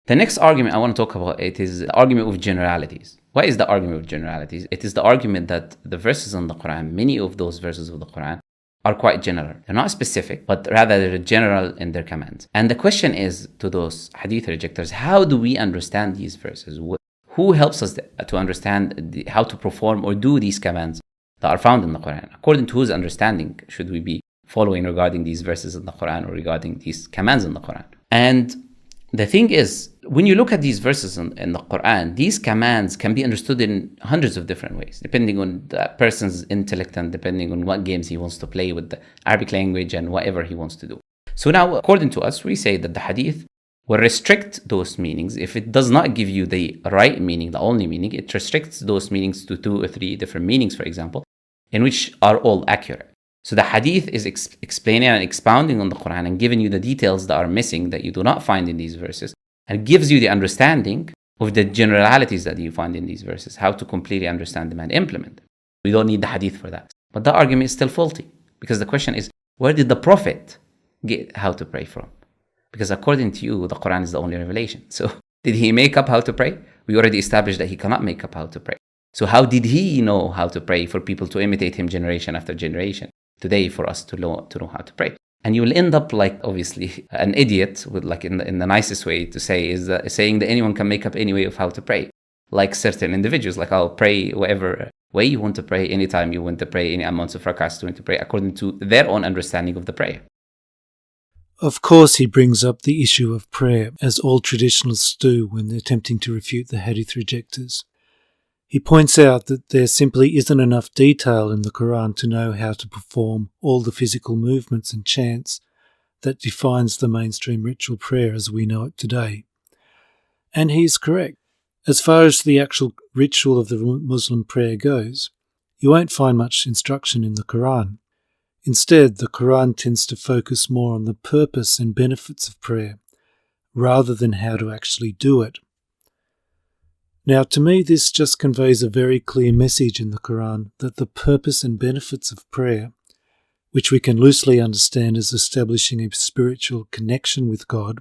The next argument I want to talk about it is the argument of generalities. What is the argument of generalities? It is the argument that the verses in the Quran, many of those verses of the Quran, are quite general. They're not specific, but rather they're general in their commands. And the question is to those hadith rejectors, how do we understand these verses? Who helps us to understand how to perform or do these commands that are found in the Quran? According to whose understanding should we be following regarding these verses in the Quran or regarding these commands in the Quran? And the thing is, when you look at these verses in the Quran, these commands can be understood in hundreds of different ways, depending on the person's intellect and depending on what games he wants to play with the Arabic language and whatever he wants to do. So now, according to us, we say that the hadith will restrict those meanings. If it does not give you the right meaning, the only meaning, it restricts those meanings to 2 or 3 different meanings, for example, in which are all accurate. So the hadith is explaining and expounding on the Quran and giving you the details that are missing that you do not find in these verses, and gives you the understanding of the generalities that you find in these verses, how to completely understand them and implement them. We don't need the hadith for that. But that argument is still faulty, because the question is, where did the Prophet get how to pray from? Because according to you, the Quran is the only revelation. So did he make up how to pray? We already established that he cannot make up how to pray. So how did he know how to pray for people to imitate him generation after generation? Today for us to know how to pray. And you will end up like, obviously, an idiot, with like in the nicest way to say, is saying that anyone can make up any way of how to pray. Like certain individuals, like I'll pray whatever way you want to pray, anytime you want to pray, any amounts of rakats you want to pray, according to their own understanding of the prayer. Of course, he brings up the issue of prayer, as all traditionalists do when they're attempting to refute the hadith rejectors. He points out that there simply isn't enough detail in the Quran to know how to perform all the physical movements and chants that defines the mainstream ritual prayer as we know it today. And he is correct. As far as the actual ritual of the Muslim prayer goes, you won't find much instruction in the Quran. Instead, the Quran tends to focus more on the purpose and benefits of prayer, rather than how to actually do it. Now, to me, this just conveys a very clear message in the Quran that the purpose and benefits of prayer, which we can loosely understand as establishing a spiritual connection with God,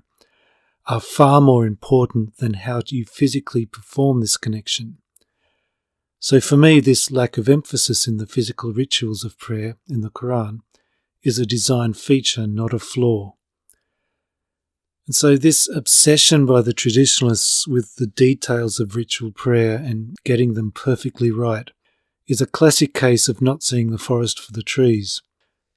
are far more important than how you physically perform this connection. So for me, this lack of emphasis in the physical rituals of prayer in the Quran is a design feature, not a flaw. And so this obsession by the traditionalists with the details of ritual prayer and getting them perfectly right is a classic case of not seeing the forest for the trees.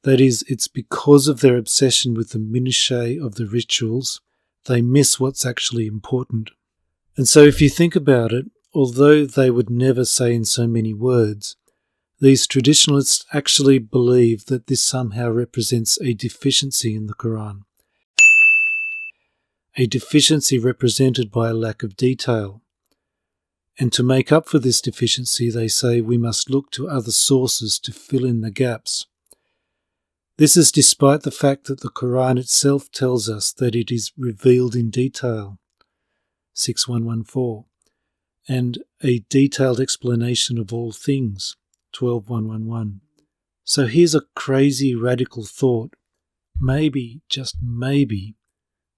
That is, it's because of their obsession with the minutiae of the rituals, they miss what's actually important. And so if you think about it, although they would never say in so many words, these traditionalists actually believe that this somehow represents a deficiency in the Quran. A deficiency represented by a lack of detail. And to make up for this deficiency, they say we must look to other sources to fill in the gaps. This is despite the fact that the Quran itself tells us that it is revealed in detail, 6114, and a detailed explanation of all things, 12111. So here's a crazy radical thought. Maybe, just maybe,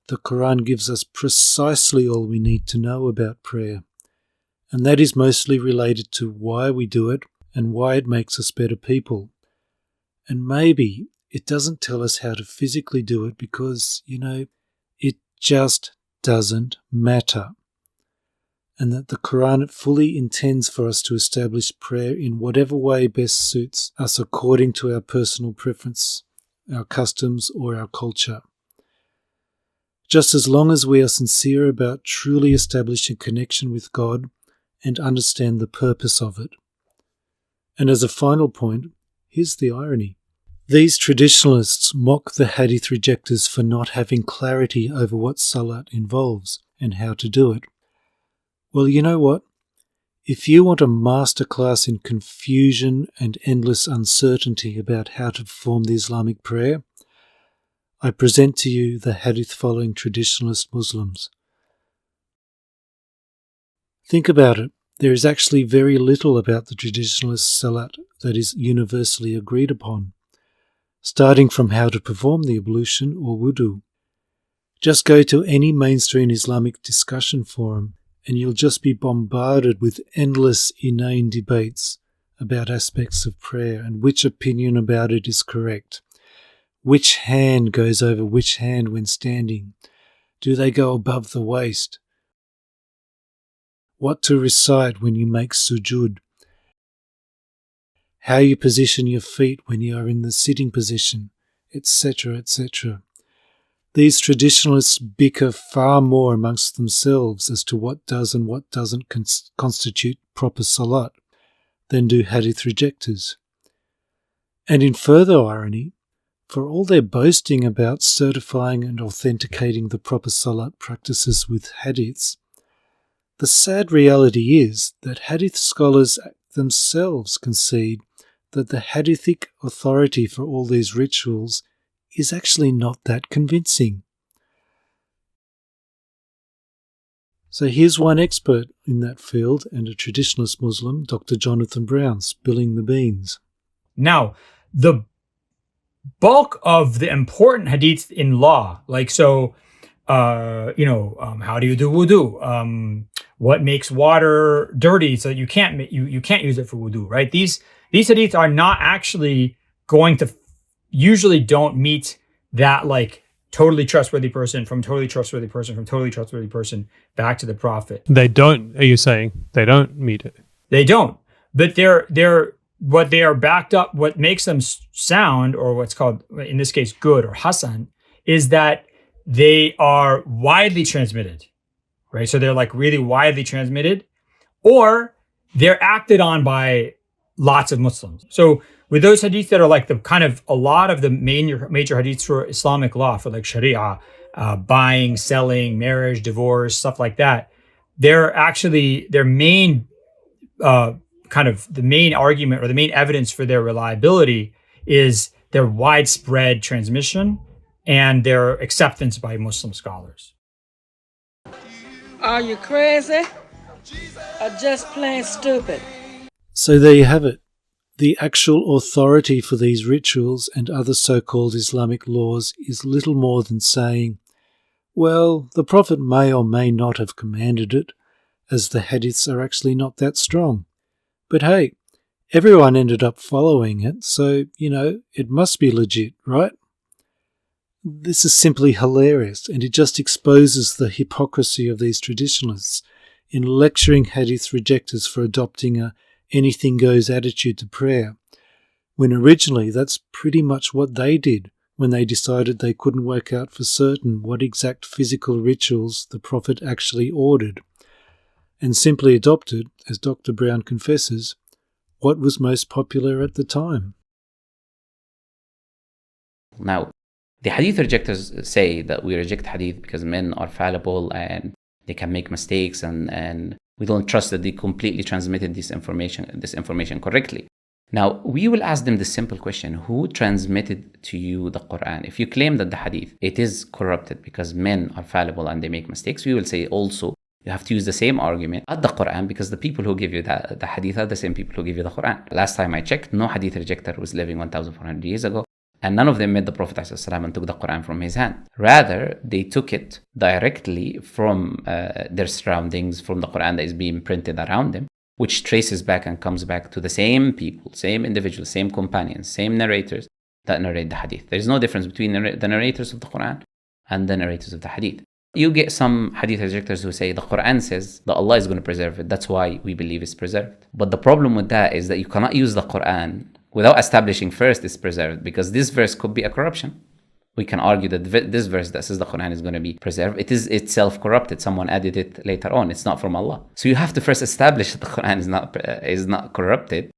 the Quran gives us precisely all we need to know about prayer, and that is mostly related to why we do it and why it makes us better people. And maybe it doesn't tell us how to physically do it because, it just doesn't matter. And that the Quran fully intends for us to establish prayer in whatever way best suits us according to our personal preference, our customs, or our culture. Just as long as we are sincere about truly establishing connection with God and understand the purpose of it. And as a final point, here's the irony. These traditionalists mock the hadith rejectors for not having clarity over what salat involves and how to do it. Well, you know what? If you want a masterclass in confusion and endless uncertainty about how to perform the Islamic prayer, I present to you the hadith-following traditionalist Muslims. Think about it. There is actually very little about the traditionalist salat that is universally agreed upon, starting from how to perform the ablution or wudu, Just go to any mainstream Islamic discussion forum and you'll just be bombarded with endless inane debates about aspects of prayer and which opinion about it is correct. Which hand goes over which hand when standing? Do they go above the waist? What to recite when you make sujood? How you position your feet when you are in the sitting position, etc., etc. These traditionalists bicker far more amongst themselves as to what does and what doesn't constitute proper salat than do hadith rejectors. And in further irony, for all their boasting about certifying and authenticating the proper salat practices with hadiths, the sad reality is that hadith scholars themselves concede that the hadithic authority for all these rituals is actually not that convincing. So here's one expert in that field and a traditionalist Muslim, Dr. Jonathan Brown, spilling the beans. Now, the bulk of the important hadith in law, like how do you do wudu? What makes water dirty so that you can't use it for wudu, right? These hadiths are not actually going to, usually don't meet that like totally trustworthy person from totally trustworthy person from totally trustworthy person back to the Prophet. They don't, are you saying? They don't meet it? They don't. But they're what they are backed up, what makes them sound, or what's called, in this case, good or hasan, is that they are widely transmitted, right? So they're like really widely transmitted, or they're acted on by lots of Muslims. So with those hadiths that are like the kind of a lot of the major hadiths for Islamic law, for like Sharia, buying, selling, marriage, divorce, stuff like that, they're actually, their main kind of the main argument or the main evidence for their reliability is their widespread transmission and their acceptance by Muslim scholars. Are you crazy or just plain stupid? So there you have it. The actual authority for these rituals and other so-called Islamic laws is little more than saying, well, the Prophet may or may not have commanded it, as the hadiths are actually not that strong. But hey, everyone ended up following it, so, it must be legit, right? This is simply hilarious, and it just exposes the hypocrisy of these traditionalists in lecturing hadith rejectors for adopting a anything goes attitude to prayer, when originally that's pretty much what they did when they decided they couldn't work out for certain what exact physical rituals the Prophet actually ordered, and simply adopted, as Dr. Brown confesses, what was most popular at the time. Now, the hadith rejectors say that we reject hadith because men are fallible and they can make mistakes, and we don't trust that they completely transmitted this information correctly. Now, we will ask them the simple question: who transmitted to you the Quran? If you claim that the hadith, it is corrupted because men are fallible and they make mistakes, we will say also you have to use the same argument at the Quran, because the people who give you the hadith are the same people who give you the Quran. Last time I checked, no hadith rejector was living 1,400 years ago, and none of them met the Prophet ﷺ and took the Quran from his hand. Rather, they took it directly from their surroundings, from the Quran that is being printed around them, which traces back and comes back to the same people, same individuals, same companions, same narrators that narrate the hadith. There is no difference between the narrators of the Quran and the narrators of the hadith. You get some hadith rejectors who say the Quran says that Allah is going to preserve it, that's why we believe it's preserved. But the problem with that is that you cannot use the Quran without establishing first it's preserved, because this verse could be a corruption. We can argue that this verse that says the Quran is going to be preserved, it is itself corrupted. Someone added it later on. It's not from Allah. So you have to first establish that the Quran is not corrupted.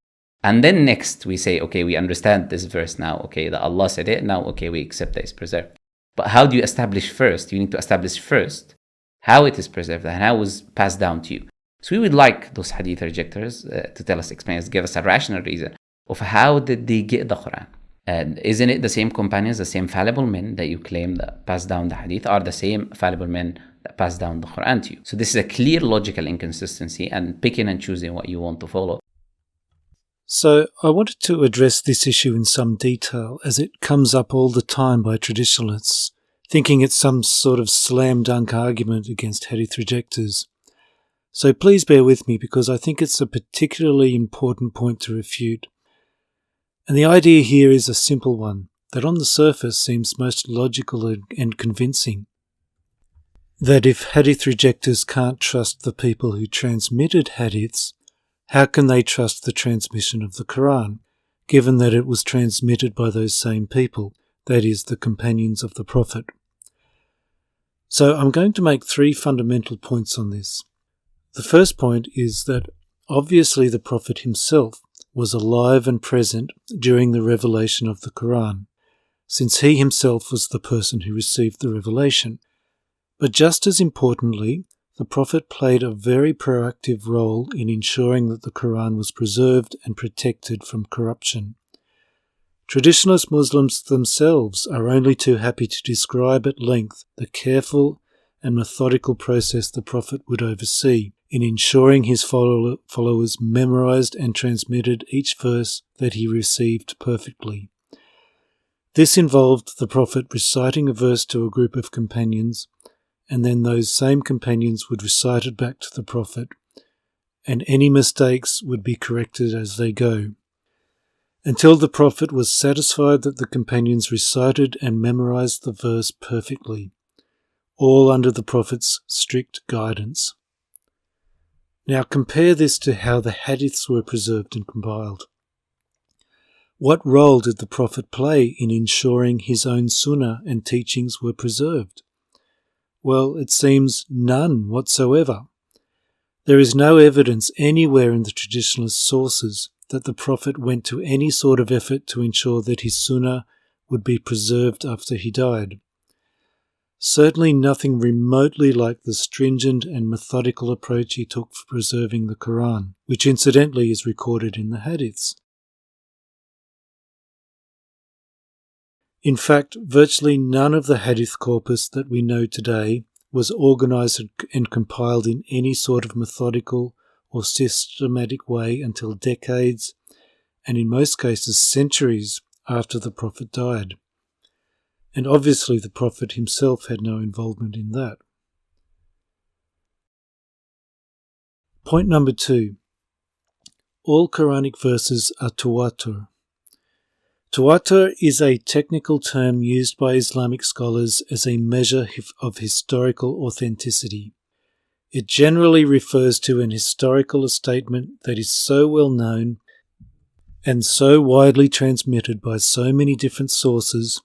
And then next we say, okay, we understand this verse now. Okay, that Allah said it. Now, okay, we accept that it's preserved. But how do you establish first? You need to establish first how it is preserved and how it was passed down to you. So we would like those hadith rejectors to tell us, explain us, give us a rational reason of how did they get the Quran. And isn't it the same companions, the same fallible men that you claim that pass down the hadith are the same fallible men that pass down the Quran to you? So this is a clear logical inconsistency and picking and choosing what you want to follow. So I wanted to address this issue in some detail, as it comes up all the time by traditionalists, thinking it's some sort of slam dunk argument against hadith rejectors. So please bear with me because I think it's a particularly important point to refute. And the idea here is a simple one that on the surface seems most logical and convincing. That if hadith rejectors can't trust the people who transmitted hadiths, how can they trust the transmission of the Quran, given that it was transmitted by those same people, that is, the companions of the Prophet? So I'm going to make 3 fundamental points on this. The first point is that obviously the Prophet himself was alive and present during the revelation of the Quran, since he himself was the person who received the revelation. But just as importantly, the Prophet played a very proactive role in ensuring that the Quran was preserved and protected from corruption. Traditionalist Muslims themselves are only too happy to describe at length the careful and methodical process the Prophet would oversee in ensuring his followers memorized and transmitted each verse that he received perfectly. This involved the Prophet reciting a verse to a group of companions, and then those same companions would recite it back to the Prophet, and any mistakes would be corrected as they go, until the Prophet was satisfied that the companions recited and memorized the verse perfectly, all under the Prophet's strict guidance. Now compare this to how the hadiths were preserved and compiled. What role did the Prophet play in ensuring his own sunnah and teachings were preserved? Well, it seems none whatsoever. There is no evidence anywhere in the traditionalist sources that the Prophet went to any sort of effort to ensure that his sunnah would be preserved after he died. Certainly nothing remotely like the stringent and methodical approach he took for preserving the Quran, which incidentally is recorded in the hadiths. In fact, virtually none of the hadith corpus that we know today was organized and compiled in any sort of methodical or systematic way until decades, and in most cases centuries, after the Prophet died. And obviously the Prophet himself had no involvement in that. Point number 2. All Quranic verses are tawatur. Tawatur is a technical term used by Islamic scholars as a measure of historical authenticity. It generally refers to an historical statement that is so well known and so widely transmitted by so many different sources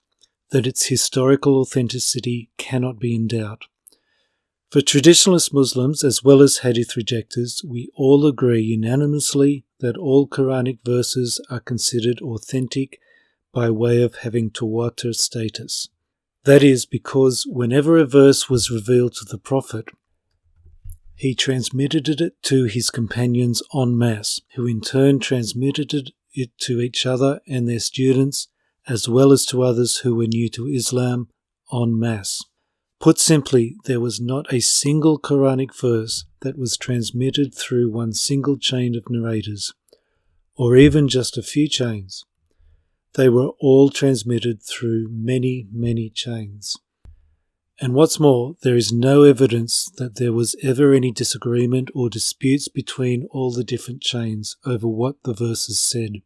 that its historical authenticity cannot be in doubt. For traditionalist Muslims as well as hadith rejectors, we all agree unanimously that all Quranic verses are considered authentic by way of having tawatur status. That is because whenever a verse was revealed to the Prophet, he transmitted it to his companions en masse, who in turn transmitted it to each other and their students, as well as to others who were new to Islam en masse. Put simply, there was not a single Quranic verse that was transmitted through one single chain of narrators, or even just a few chains. They were all transmitted through many, many chains. And what's more, there is no evidence that there was ever any disagreement or disputes between all the different chains over what the verses said.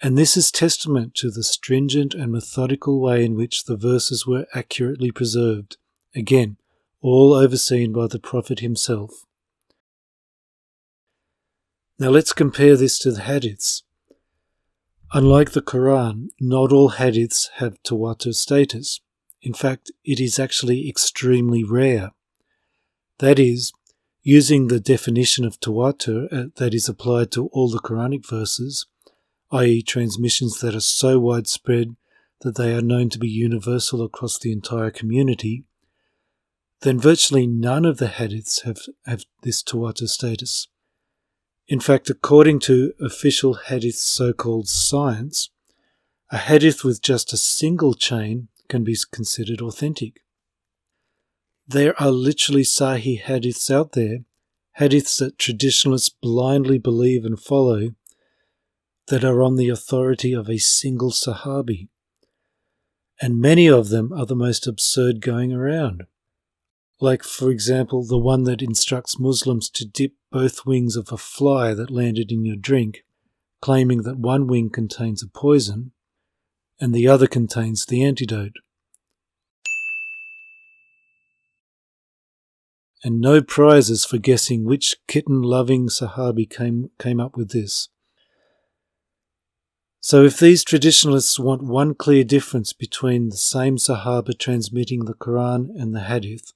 And this is testament to the stringent and methodical way in which the verses were accurately preserved, again, all overseen by the Prophet himself. Now let's compare this to the hadiths. Unlike the Quran, not all hadiths have tawatur status. In fact, it is actually extremely rare. That is, using the definition of tawatur that is applied to all the Quranic verses, i.e. transmissions that are so widespread that they are known to be universal across the entire community, then virtually none of the hadiths have this tawatur status. In fact, according to official hadith so-called science, a hadith with just a single chain can be considered authentic. There are literally sahih hadiths out there, hadiths that traditionalists blindly believe and follow, that are on the authority of a single sahabi. and many of them are the most absurd going around. Like, for example, the one that instructs Muslims to dip both wings of a fly that landed in your drink, claiming that one wing contains a poison and the other contains the antidote. And no prizes for guessing which kitten-loving Sahabi came up with this. So if these traditionalists want one clear difference between the same Sahaba transmitting the Quran and the Hadith,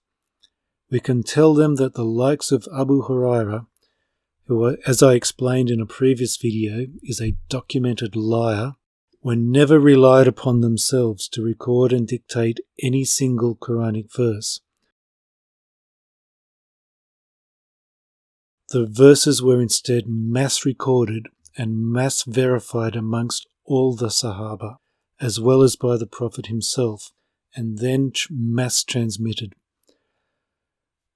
we can tell them that the likes of Abu Huraira, who, as I explained in a previous video, is a documented liar, were never relied upon themselves to record and dictate any single Quranic verse. The verses were instead mass recorded and mass verified amongst all the Sahaba, as well as by the Prophet himself, and then mass transmitted.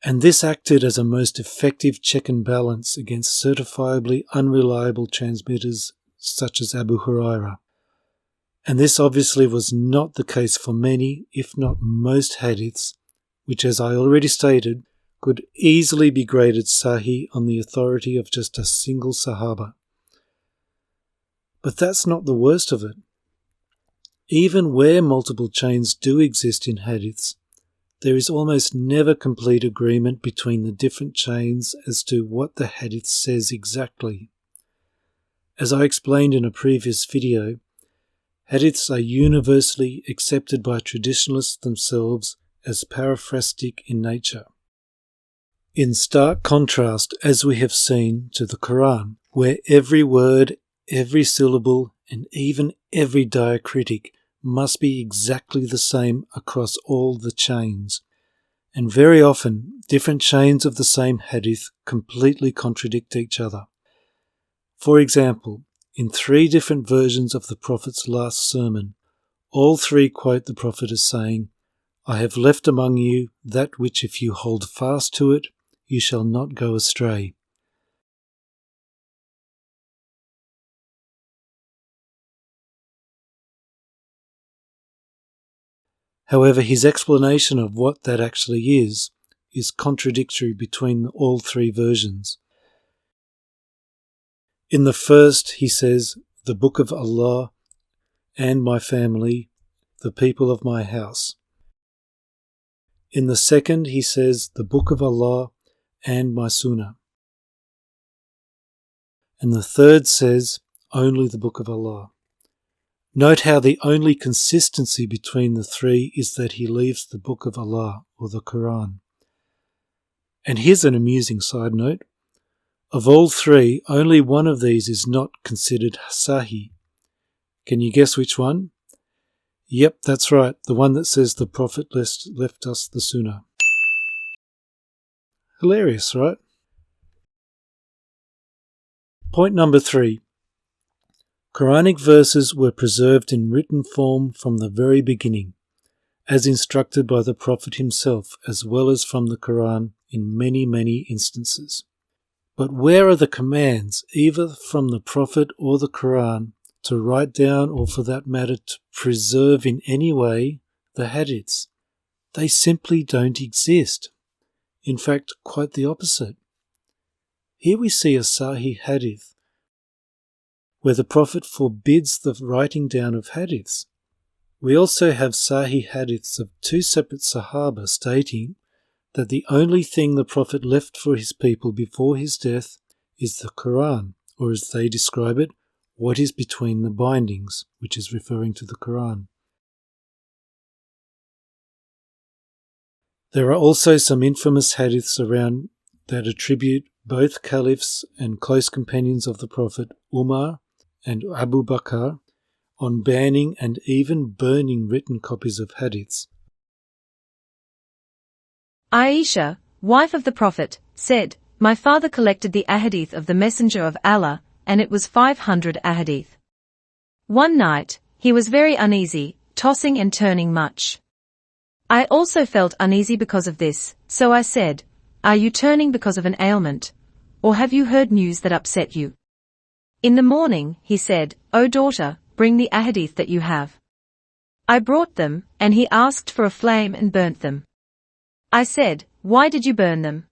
And this acted as a most effective check and balance against certifiably unreliable transmitters such as Abu Huraira. And this obviously was not the case for many, if not most hadiths, which, as I already stated, could easily be graded Sahih on the authority of just a single Sahaba. But that's not the worst of it. Even where multiple chains do exist in hadiths, there is almost never complete agreement between the different chains as to what the hadith says exactly. As I explained in a previous video, hadiths are universally accepted by traditionalists themselves as paraphrastic in nature. In stark contrast, as we have seen, to the Quran, where every word, every syllable, and even every diacritic must be exactly the same across all the chains, and very often different chains of the same hadith completely contradict each other. For example, in 3 different versions of the Prophet's last sermon, all 3 quote the Prophet as saying, "I have left among you that which if you hold fast to it, you shall not go astray." However, his explanation of what that actually is contradictory between all 3 versions. In the first, he says, "The Book of Allah and my family, the people of my house." In the second, he says, "The Book of Allah and my Sunnah." And the third says, "Only the Book of Allah." Note how the only consistency between the 3 is that he leaves the Book of Allah, or the Quran. And here's an amusing side note. Of all 3, only one of these is not considered Sahih. Can you guess which one? Yep, that's right, the one that says the Prophet left us the Sunnah. Hilarious, right? Point number 3. Quranic verses were preserved in written form from the very beginning, as instructed by the Prophet himself, as well as from the Quran in many, many instances. But where are the commands, either from the Prophet or the Quran, to write down, or for that matter to preserve in any way, the hadiths? They simply don't exist. In fact, quite the opposite. Here we see a Sahih hadith, where the Prophet forbids the writing down of hadiths. We also have Sahih hadiths of 2 separate Sahaba stating that the only thing the Prophet left for his people before his death is the Quran, or as they describe it, what is between the bindings, which is referring to the Quran. There are also some infamous hadiths around that attribute both caliphs and close companions of the Prophet, Umar and Abu Bakr, on banning and even burning written copies of hadiths. Aisha, wife of the Prophet, said, "My father collected the ahadith of the Messenger of Allah, and it was 500 ahadith. One night, he was very uneasy, tossing and turning much. I also felt uneasy because of this, so I said, 'Are you turning because of an ailment, or have you heard news that upset you?' In the morning, he said, 'O daughter, bring the ahadith that you have.' I brought them, and he asked for a flame and burnt them. I said, Why did you burn them?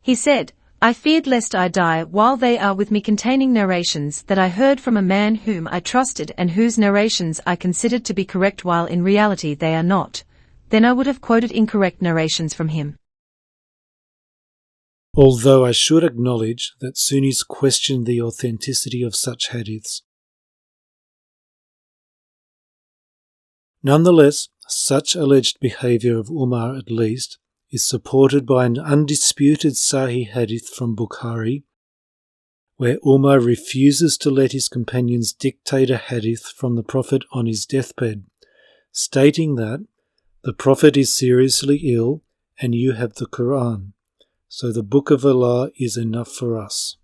He said, I feared lest I die while they are with me, containing narrations that I heard from a man whom I trusted and whose narrations I considered to be correct while in reality they are not. Then I would have quoted incorrect narrations from him. Although I should acknowledge that Sunnis question the authenticity of such hadiths. Nonetheless, such alleged behaviour of Umar at least is supported by an undisputed Sahih hadith from Bukhari, where Umar refuses to let his companions dictate a hadith from the Prophet on his deathbed, stating that the Prophet is seriously ill and you have the Quran, so the Book of Allah is enough for us.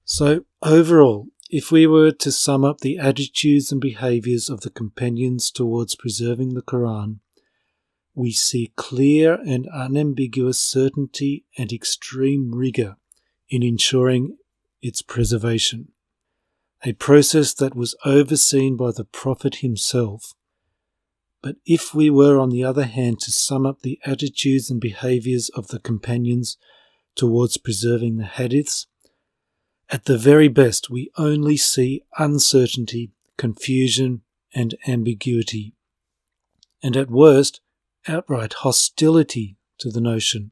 So overall, if we were to sum up the attitudes and behaviours of the companions towards preserving the Quran, we see clear and unambiguous certainty and extreme rigour in ensuring its preservation, a process that was overseen by the Prophet himself. But if we were, on the other hand, to sum up the attitudes and behaviours of the companions towards preserving the hadiths, at the very best we only see uncertainty, confusion and ambiguity, and at worst outright hostility to the notion.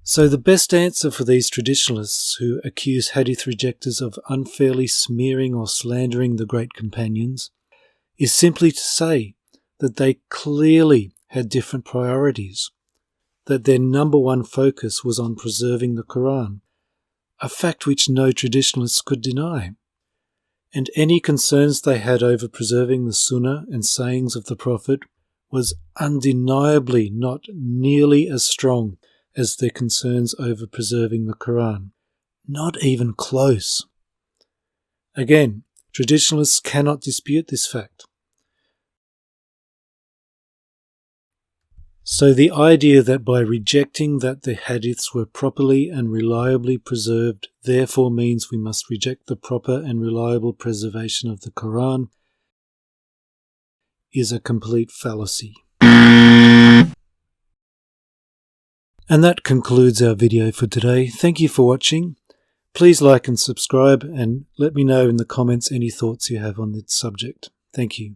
So the best answer for these traditionalists who accuse hadith rejectors of unfairly smearing or slandering the great companions is simply to say that they clearly had different priorities, that their number one focus was on preserving the Quran, a fact which no traditionalists could deny, and any concerns they had over preserving the Sunnah and sayings of the Prophet was undeniably not nearly as strong as their concerns over preserving the Quran, not even close. Again, traditionalists cannot dispute this fact. So the idea that by rejecting that the hadiths were properly and reliably preserved therefore means we must reject the proper and reliable preservation of the Quran is a complete fallacy. And that concludes our video for today. Thank you for watching. Please like and subscribe and let me know in the comments any thoughts you have on this subject. Thank you.